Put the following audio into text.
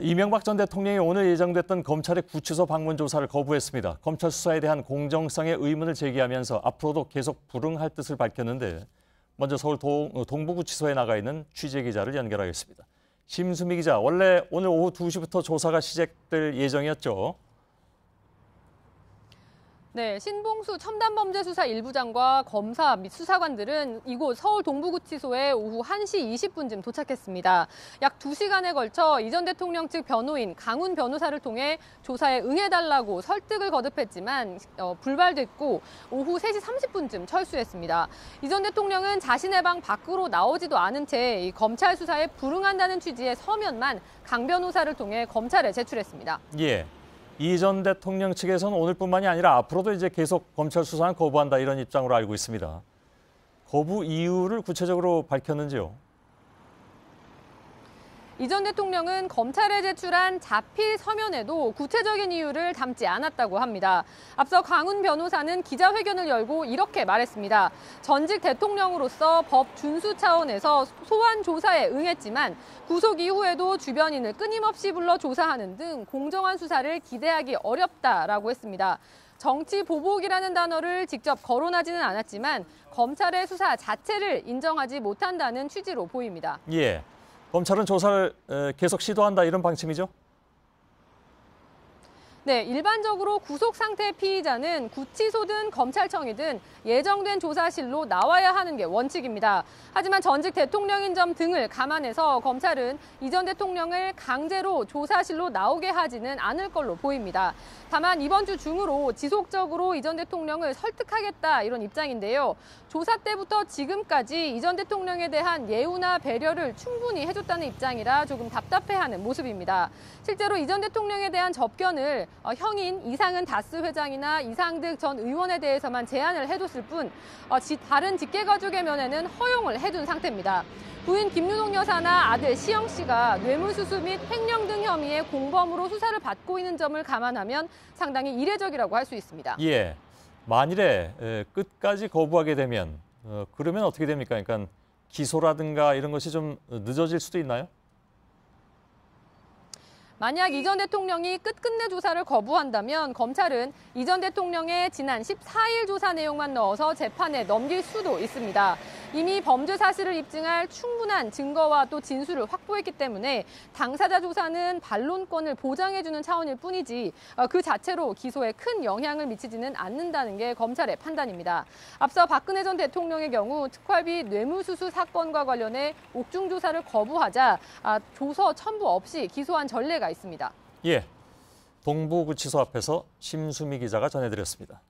이명박 전 대통령이 오늘 예정됐던 검찰의 구치소 방문 조사를 거부했습니다. 검찰 수사에 대한 공정성의 의문을 제기하면서 앞으로도 계속 불응할 뜻을 밝혔는데 먼저 서울 동부구치소에 나가 있는 취재기자를 연결하겠습니다. 심수미 기자, 원래 오늘 오후 2시부터 조사가 시작될 예정이었죠? 네, 신봉수 첨단범죄수사 1부장과 검사 및 수사관들은 이곳 서울 동부구치소에 오후 1시 20분쯤 도착했습니다. 약 2시간에 걸쳐 이 전 대통령 측 변호인 강훈 변호사를 통해 조사에 응해달라고 설득을 거듭했지만 불발됐고 오후 3시 30분쯤 철수했습니다. 이 전 대통령은 자신의 방 밖으로 나오지도 않은 채 검찰 수사에 불응한다는 취지의 서면만 강 변호사를 통해 검찰에 제출했습니다. 예. 이 전 대통령 측에서는 오늘뿐만이 아니라 앞으로도 이제 계속 검찰 수사는 거부한다 이런 입장으로 알고 있습니다. 거부 이유를 구체적으로 밝혔는지요? 이 전 대통령은 검찰에 제출한 자필 서면에도 구체적인 이유를 담지 않았다고 합니다. 앞서 강훈 변호사는 기자회견을 열고 이렇게 말했습니다. 전직 대통령으로서 법 준수 차원에서 소환 조사에 응했지만 구속 이후에도 주변인을 끊임없이 불러 조사하는 등 공정한 수사를 기대하기 어렵다라고 했습니다. 정치 보복이라는 단어를 직접 거론하지는 않았지만 검찰의 수사 자체를 인정하지 못한다는 취지로 보입니다. 예. 검찰은 조사를 계속 시도한다 이런 방침이죠? 네, 일반적으로 구속 상태 피의자는 구치소든 검찰청이든 예정된 조사실로 나와야 하는 게 원칙입니다. 하지만 전직 대통령인 점 등을 감안해서 검찰은 이 전 대통령을 강제로 조사실로 나오게 하지는 않을 걸로 보입니다. 다만 이번 주 중으로 지속적으로 이 전 대통령을 설득하겠다 이런 입장인데요. 조사 때부터 지금까지 이 전 대통령에 대한 예우나 배려를 충분히 해줬다는 입장이라 조금 답답해하는 모습입니다. 실제로 이 전 대통령에 대한 접견을 형인 이상은 다스 회장이나 이상득 전 의원에 대해서만 제안을 해뒀을 뿐 다른 직계가족의 면에는 허용을 해둔 상태입니다. 부인 김윤옥 여사나 아들 시영 씨가 뇌물수수 및 횡령 등 혐의의 공범으로 수사를 받고 있는 점을 감안하면 상당히 이례적이라고 할 수 있습니다. 예, 만일에 끝까지 거부하게 되면 그러면 어떻게 됩니까? 그러니까 기소라든가 이런 것이 좀 늦어질 수도 있나요? 만약 이 전 대통령이 끝끝내 조사를 거부한다면 검찰은 이 전 대통령의 지난 14일 조사 내용만 넣어서 재판에 넘길 수도 있습니다. 이미 범죄 사실을 입증할 충분한 증거와 또 진술을 확보했기 때문에 당사자 조사는 반론권을 보장해주는 차원일 뿐이지 그 자체로 기소에 큰 영향을 미치지는 않는다는 게 검찰의 판단입니다. 앞서 박근혜 전 대통령의 경우 특활비 뇌물수수 사건과 관련해 옥중 조사를 거부하자 조서 첨부 없이 기소한 전례가 있습니다. 예, 동부구치소 앞에서 심수미 기자가 전해드렸습니다.